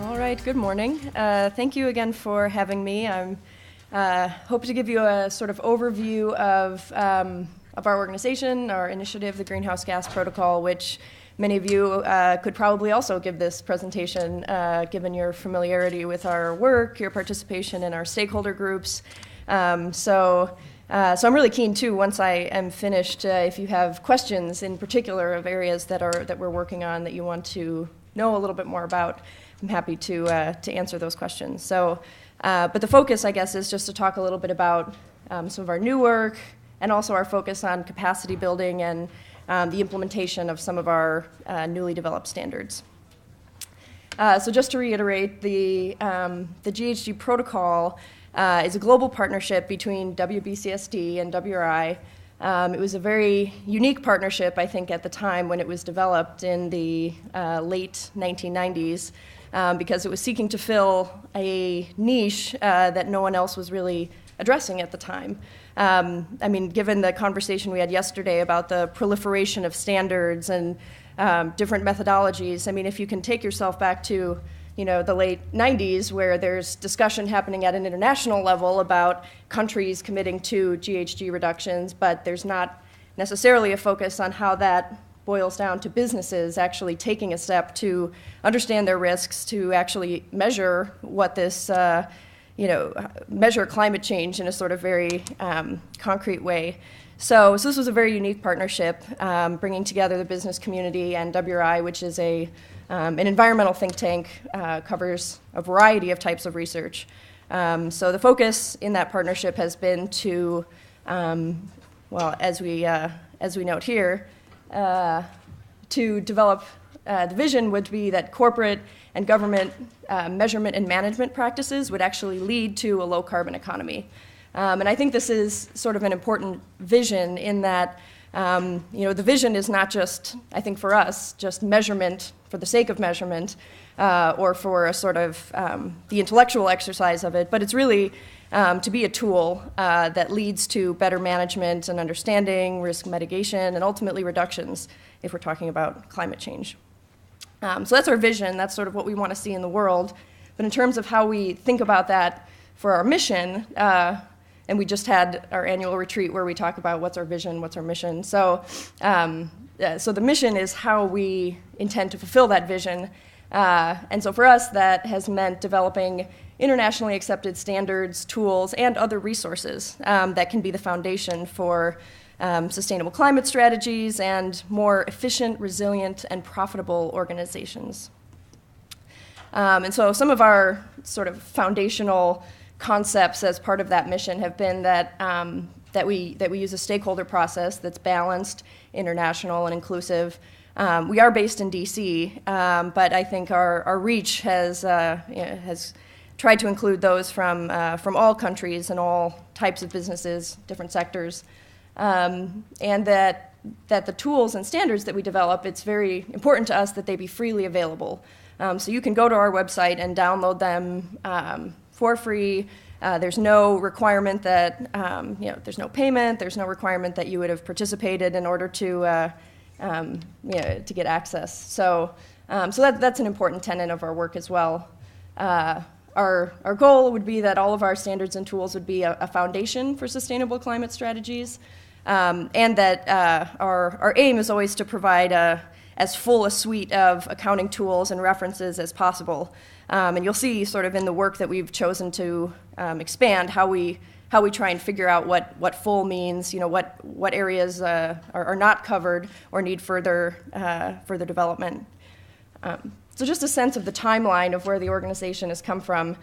All right, good morning. Thank you again for having me. I'm hope to give you a sort of overview of our organization, our initiative, the Greenhouse Gas Protocol, which many of you could probably also give this presentation, given your familiarity with our work, your participation in our stakeholder groups. So I'm really keen too, once I am finished, if you have questions in particular of areas that we're working on that you want to know a little bit more about, I'm happy to answer those questions. So, but the focus, I guess, is just to talk a little bit about some of our new work and also our focus on capacity building and the implementation of some of our newly developed standards. So just to reiterate, the GHG Protocol is a global partnership between WBCSD and WRI. It was a very unique partnership, I think, at the time when it was developed in the late 1990s, because it was seeking to fill a niche that no one else was really addressing at the time. I mean, given the conversation we had yesterday about the proliferation of standards and different methodologies, I mean, if you can take yourself back to the late 90s, where there's discussion happening at an international level about countries committing to GHG reductions, but there's not necessarily a focus on how that boils down to businesses actually taking a step to understand their risks, to actually measure what this, measure climate change in a sort of very concrete way. So this was a very unique partnership, bringing together the business community and WRI, which is an environmental think tank, covers a variety of types of research. So the focus in that partnership has been to, as we note here, to develop the vision would be that corporate and government measurement and management practices would actually lead to a low-carbon economy. And I think this is sort of an important vision in that, the vision is not just, I think for us, just measurement for the sake of measurement or for a sort of the intellectual exercise of it, but it's really to be a tool that leads to better management and understanding, risk mitigation, and ultimately reductions if we're talking about climate change. So that's our vision. That's sort of what we want to see in the world. But in terms of how we think about that for our mission, and we just had our annual retreat where we talk about what's our vision, what's our mission. So, so the mission is how we intend to fulfill that vision. And so for us, that has meant developing internationally accepted standards, tools, and other resources that can be the foundation for sustainable climate strategies and more efficient, resilient, and profitable organizations. And so some of our sort of foundational concepts as part of that mission have been that we use a stakeholder process that's balanced, international, and inclusive. We are based in DC, but I think our reach has tried to include those from all countries and all types of businesses, different sectors, and that the tools and standards that we develop, it's very important to us that they be freely available. So you can go to our website and download them for free. There's no requirement that, there's no payment, there's no requirement that you would have participated in order to get access. So that's an important tenet of our work as well. Our goal would be that all of our standards and tools would be a foundation for sustainable climate strategies, and that our aim is always to provide as full a suite of accounting tools and references as possible. And you'll see sort of in the work that we've chosen to expand how we try and figure out what full means, what areas are not covered or need further development. So just a sense of the timeline of where the organization has come from,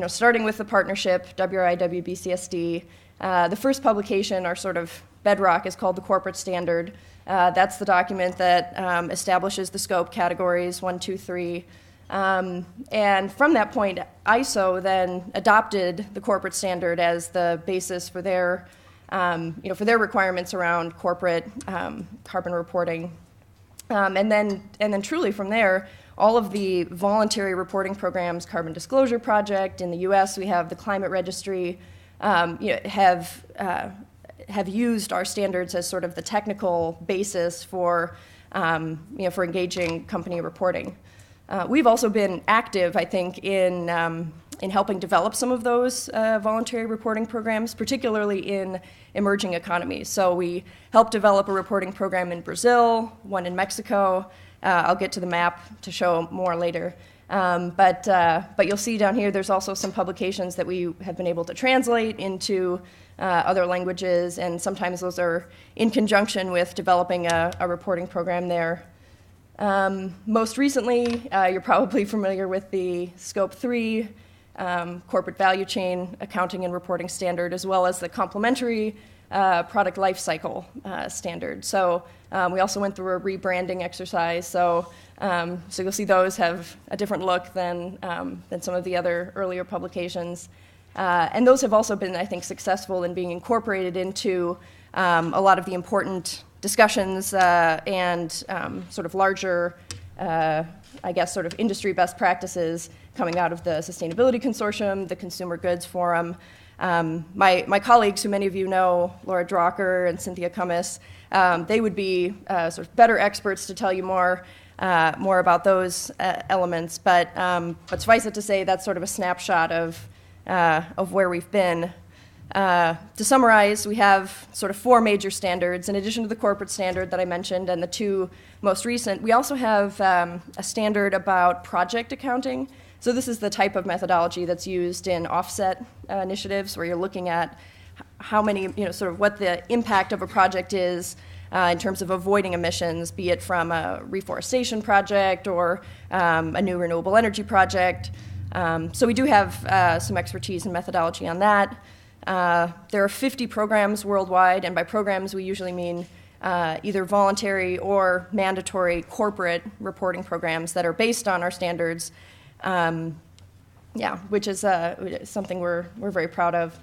starting with the partnership, WRI, WBCSD. The first publication, our sort of bedrock, is called the Corporate Standard. That's the document that establishes the scope categories 1, 2, 3. And from that point, ISO then adopted the corporate standard as the basis for their requirements around corporate carbon reporting. And then truly from there, all of the voluntary reporting programs, Carbon Disclosure Project in the U.S., we have the Climate Registry, have used our standards as sort of the technical basis for engaging company reporting. We've also been active, I think, in helping develop some of those voluntary reporting programs, particularly in emerging economies. So we helped develop a reporting program in Brazil, one in Mexico. I'll get to the map to show more later. But you'll see down here there's also some publications that we have been able to translate into other languages, and sometimes those are in conjunction with developing a reporting program there. Most recently, you're probably familiar with the Scope 3 corporate value chain accounting and reporting standard, as well as the complementary product life cycle standard. So we also went through a rebranding exercise. So you'll see those have a different look than some of the other earlier publications. And those have also been, I think, successful in being incorporated into a lot of the important discussions and sort of larger, I guess, sort of industry best practices coming out of the Sustainability Consortium, the Consumer Goods Forum. My colleagues, who many of you know, Laura Drucker and Cynthia Cummis, they would be sort of better experts to tell you more about those elements. But suffice it to say, that's sort of a snapshot of where we've been. To summarize, we have sort of 4 major standards. In addition to the corporate standard that I mentioned and the 2 most recent, we also have a standard about project accounting. So this is the type of methodology that's used in offset initiatives, where you're looking at how many, sort of what the impact of a project is in terms of avoiding emissions, be it from a reforestation project or a new renewable energy project. So we do have some expertise and methodology on that. There are 50 programs worldwide, and by programs we usually mean either voluntary or mandatory corporate reporting programs that are based on our standards, which is something we're very proud of.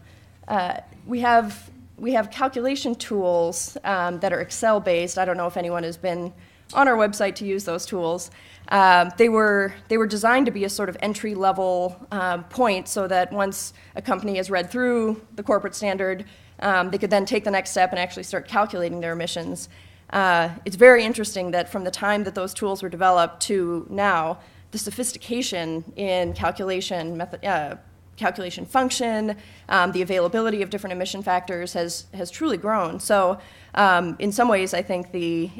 We have calculation tools that are Excel-based. I don't know if anyone has been on our website to use those tools. They were designed to be a sort of entry-level point, so that once a company has read through the corporate standard, they could then take the next step and actually start calculating their emissions. It's very interesting that from the time that those tools were developed to now, the sophistication in calculation function, the availability of different emission factors has truly grown. So in some ways, I think the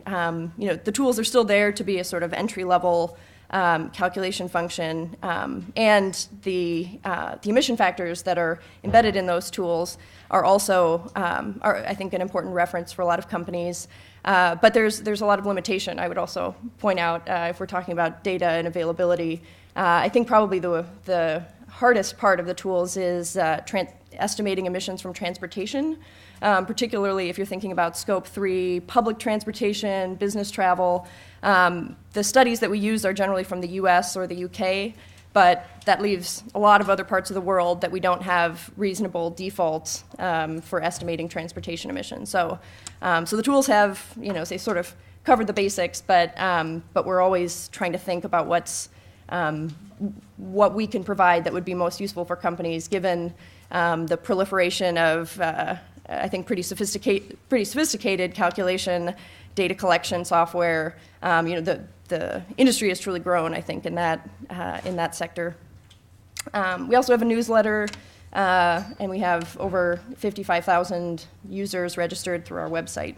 tools are still there to be a sort of entry-level calculation function, and the emission factors that are embedded in those tools are also, I think, an important reference for a lot of companies. But there's a lot of limitation, I would also point out, if we're talking about data and availability. I think probably the hardest part of the tools is estimating emissions from transportation, particularly if you're thinking about Scope 3, public transportation, business travel. The studies that we use are generally from the US or the UK, but that leaves a lot of other parts of the world that we don't have reasonable defaults for estimating transportation emissions. So the tools have, they sort of covered the basics, but we're always trying to think about what we can provide that would be most useful for companies, given the proliferation of, I think, pretty sophisticated calculation, data collection software. The industry has truly grown, I think, in that sector. We also have a newsletter, and we have over 55,000 users registered through our website.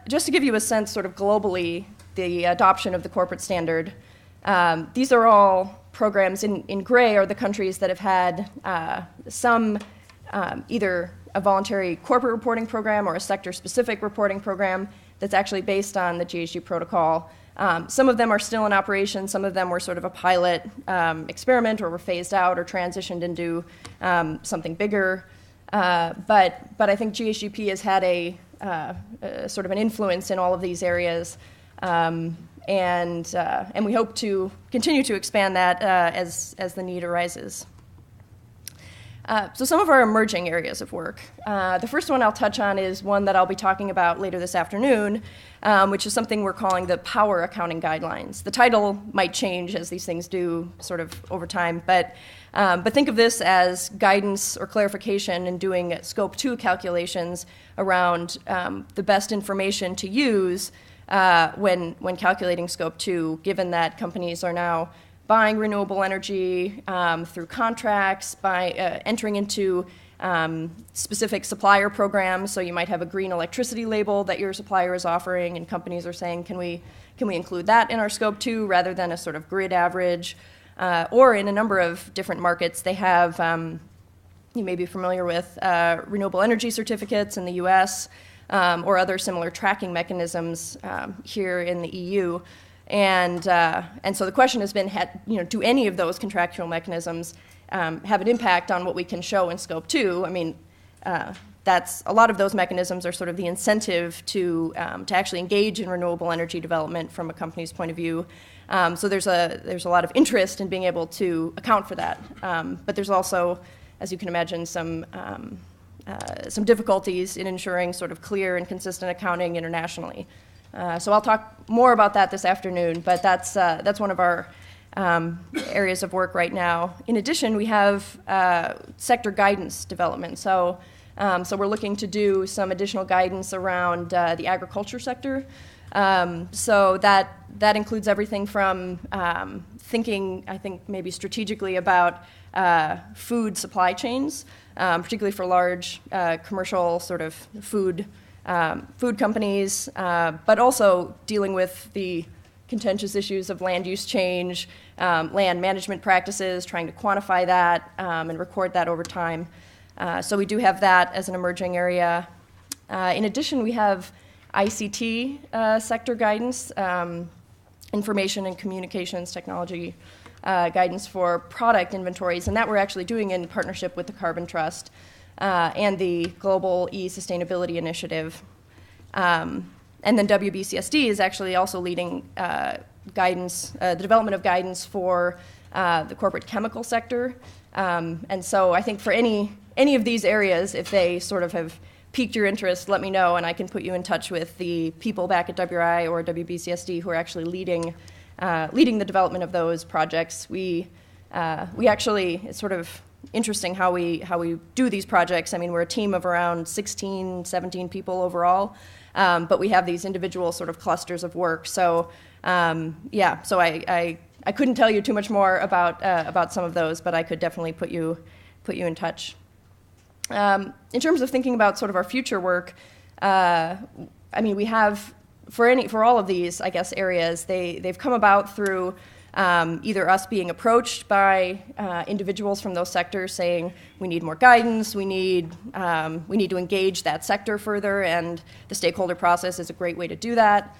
Just to give you a sense, sort of globally, the adoption of the corporate standard. These are all programs. In gray are the countries that have had some either a voluntary corporate reporting program or a sector-specific reporting program that's actually based on the GHG Protocol. Some of them are still in operation. Some of them were sort of a pilot experiment, or were phased out or transitioned into something bigger. But I think GHGP has had a sort of an influence in all of these areas. And we hope to continue to expand that as the need arises. So some of our emerging areas of work. The first one I'll touch on is one that I'll be talking about later this afternoon, which is something we're calling the Power Accounting Guidelines. The title might change, as these things do sort of over time, but think of this as guidance or clarification in doing Scope 2 calculations around the best information to use when calculating Scope 2, given that companies are now buying renewable energy through contracts, by entering into specific supplier programs. So you might have a green electricity label that your supplier is offering, and companies are saying, can we include that in our Scope 2 rather than a sort of grid average? Or in a number of different markets, they have, you may be familiar with renewable energy certificates in the US, or other similar tracking mechanisms here in the EU. And so the question has been, do any of those contractual mechanisms have an impact on what we can show in Scope 2? I mean, that's a lot of those mechanisms are sort of the incentive to actually engage in renewable energy development from a company's point of view. So there's a lot of interest in being able to account for that. But there's also, as you can imagine, some difficulties in ensuring sort of clear and consistent accounting internationally. So I'll talk more about that this afternoon, but that's one of our areas of work right now. In addition, we have sector guidance development. So we're looking to do some additional guidance around the agriculture sector. So that includes everything from thinking, I think, maybe strategically about food supply chains, particularly for large commercial sort of food companies, but also dealing with the contentious issues of land use change, land management practices, trying to quantify that and record that over time. So we do have that as an emerging area. In addition, we have ICT sector guidance, information and communications technology guidance for product inventories, and that we're actually doing in partnership with the Carbon Trust and the Global E-Sustainability Initiative. And then WBCSD is actually also leading guidance, the development of guidance for the corporate chemical sector. And so I think for any of these areas, if they sort of have piqued your interest, let me know, and I can put you in touch with the people back at WRI or WBCSD who are actually leading the development of those projects. We actually, it's sort of interesting how we do these projects. I mean, we're a team of around 16, 17 people overall, but we have these individual sort of clusters of work. So so I couldn't tell you too much more about some of those, but I could definitely put you in touch. In terms of thinking about sort of our future work, I mean, we have, for all of these, I guess, areas, they've come about through either us being approached by individuals from those sectors saying, we need more guidance, we need to engage that sector further, and the stakeholder process is a great way to do that.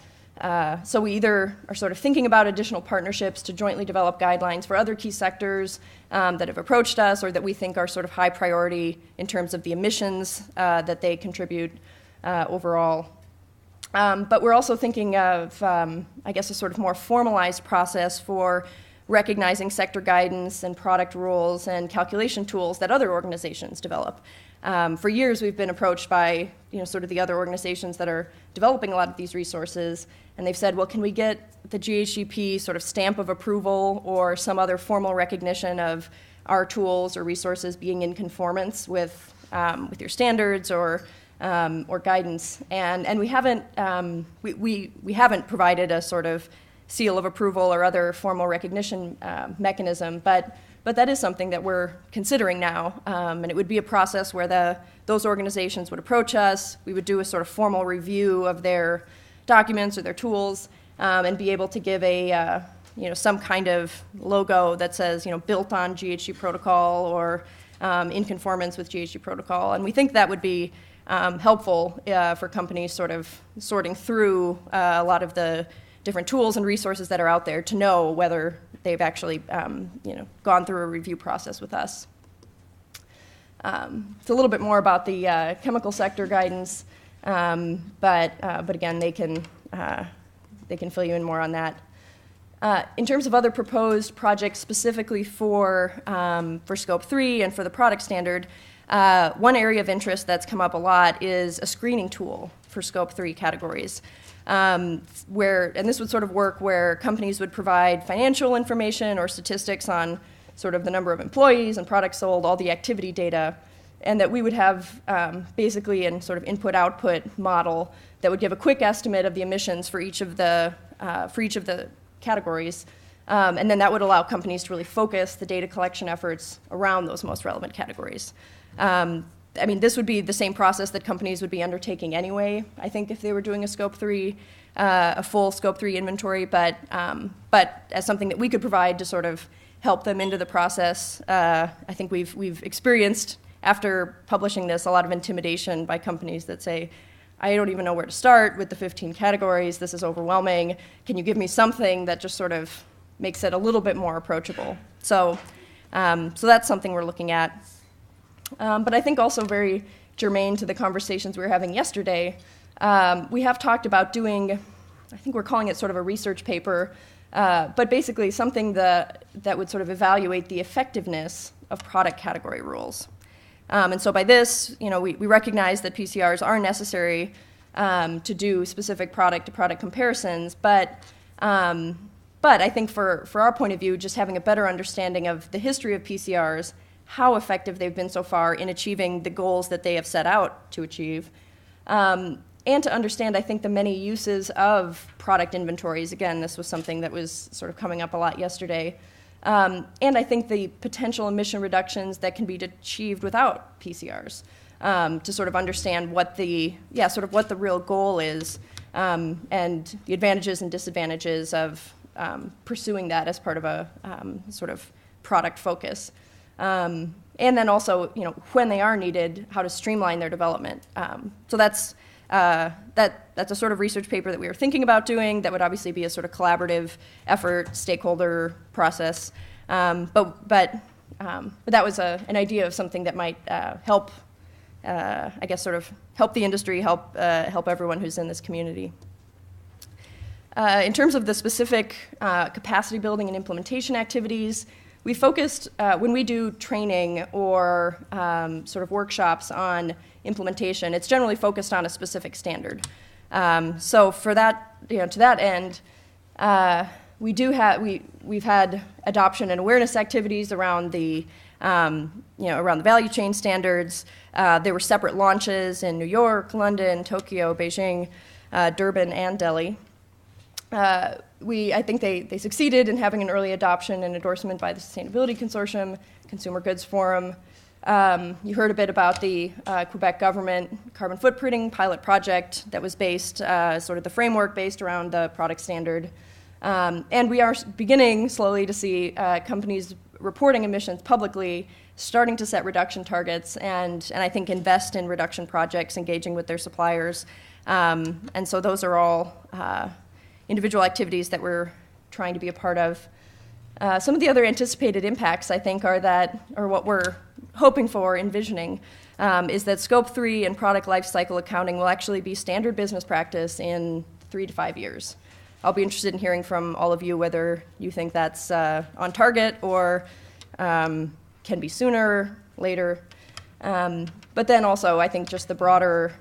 So we either are sort of thinking about additional partnerships to jointly develop guidelines for other key sectors that have approached us or that we think are sort of high priority in terms of the emissions that they contribute overall. But we're also thinking of, I guess, a sort of more formalized process for recognizing sector guidance and product rules and calculation tools that other organizations develop. For years, we've been approached by, sort of the other organizations that are developing a lot of these resources, and they've said, well, can we get the GHGP sort of stamp of approval or some other formal recognition of our tools or resources being in conformance with your standards or guidance, and we haven't we haven't provided a sort of seal of approval or other formal recognition mechanism, but that is something that we're considering now, and it would be a process where those organizations would approach us, we would do a sort of formal review of their documents or their tools, and be able to give a some kind of logo that says built on GHG Protocol or in conformance with GHG Protocol, and we think that would be helpful for companies sort of sorting through a lot of the different tools and resources that are out there to know whether they've actually gone through a review process with us. It's a little bit more about the chemical sector guidance, but again, they can fill you in more on that. In terms of other proposed projects specifically for Scope 3 and for the product standard, one area of interest that's come up a lot is a screening tool for Scope 3 categories, and this would sort of work where companies would provide financial information or statistics on sort of the number of employees and products sold, all the activity data, and that we would have basically a sort of input-output model that would give a quick estimate of the emissions for each of the categories. And then that would allow companies to really focus the data collection efforts around those most relevant categories. I mean, this would be the same process that companies would be undertaking anyway, I think, if they were doing a Scope 3, a full Scope 3 inventory, but as something that we could provide to sort of help them into the process. I think we've experienced, after publishing this, a lot of intimidation by companies that say, I don't even know where to start with the 15 categories, this is overwhelming, can you give me something that just sort of makes it a little bit more approachable? So that's something we're looking at. But I think also very germane to the conversations we were having yesterday, we have talked about doing, I think we're calling it sort of a research paper, but basically something that would sort of evaluate the effectiveness of product category rules. And so by this, we recognize that PCRs are necessary to do specific product-to-product comparisons, but I think for our point of view, just having a better understanding of the history of PCRs, how effective they've been so far in achieving the goals that they have set out to achieve, and to understand, I think, the many uses of product inventories. Again, this was something that was sort of coming up a lot yesterday. And I think the potential emission reductions that can be achieved without PCRs, to sort of understand what the real goal is, and the advantages and disadvantages of pursuing that as part of a sort of product focus. And then also, when they are needed, how to streamline their development. So that's a sort of research paper that we were thinking about doing that would obviously be a sort of collaborative effort, stakeholder process. But that was an idea of something that might help, I guess, sort of help the industry, help everyone who's in this community. In terms of the specific capacity building and implementation activities, we focused, when we do training or sort of workshops on implementation, it's generally focused on a specific standard. So for that, to that end, we've had adoption and awareness activities around the around the value chain standards. There were separate launches in New York, London, Tokyo, Beijing, Durban, and Delhi. I think they succeeded in having an early adoption and endorsement by the Sustainability Consortium, Consumer Goods Forum. You heard a bit about the Quebec government carbon footprinting pilot project that was based, sort of the framework based around the product standard. And we are beginning slowly to see companies reporting emissions publicly, starting to set reduction targets, and I think invest in reduction projects, engaging with their suppliers. And so those are all individual activities that we're trying to be a part of. Some of the other anticipated impacts, I think, are what we're hoping for, envisioning, is that Scope 3 and product lifecycle accounting will actually be standard business practice in 3 to 5 years. I'll be interested in hearing from all of you whether you think that's on target or can be sooner, later. But then also, I think just the broader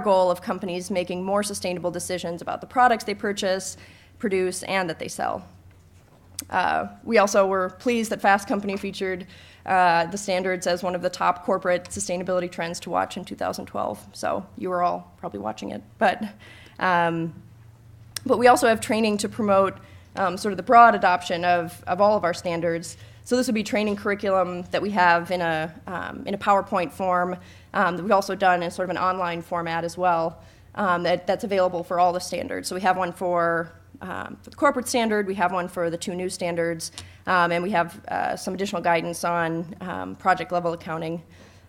goal of companies making more sustainable decisions about the products they purchase, produce, and that they sell. We also were pleased that Fast Company featured the standards as one of the top corporate sustainability trends to watch in 2012. So you were all probably watching it. But we also have training to promote sort of the broad adoption of all of our standards. So this would be training curriculum that we have in a PowerPoint form that we've also done in sort of an online format as well, that's available for all the standards. So we have one for the corporate standard, we have one for the 2 new standards, and we have some additional guidance on project level accounting.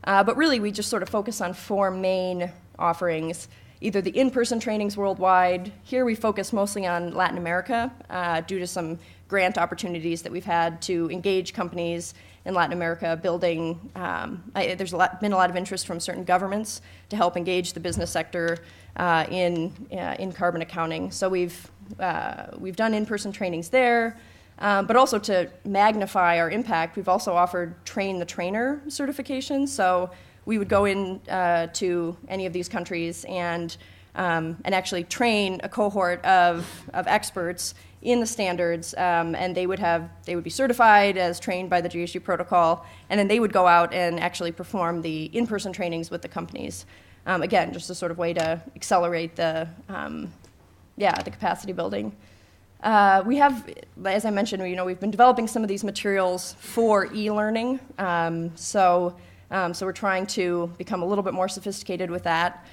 But really, we just sort of focus on 4 main offerings, either the in-person trainings worldwide. Here we focus mostly on Latin America due to some grant opportunities that we've had to engage companies in Latin America building. There's been a lot of interest from certain governments to help engage the business sector in carbon accounting. So we've done in-person trainings there, but also to magnify our impact, we've also offered train the trainer certifications. So we would go in to any of these countries and and actually train a cohort of experts in the standards, and they would be certified as trained by the GHG Protocol, and then they would go out and actually perform the in-person trainings with the companies. Again, just a sort of way to accelerate the capacity building. We have, as I mentioned, we've been developing some of these materials for e-learning, so we're trying to become a little bit more sophisticated with that.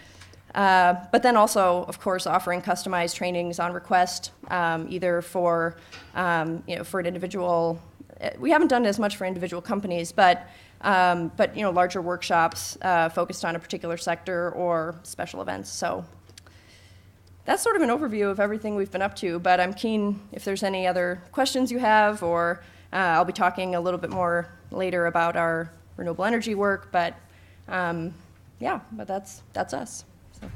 But then also, of course, offering customized trainings on request, either for for an individual. We haven't done as much for individual companies, but larger workshops focused on a particular sector or special events. So that's sort of an overview of everything we've been up to. But I'm keen if there's any other questions you have, or I'll be talking a little bit more later about our renewable energy work. But but that's us. So.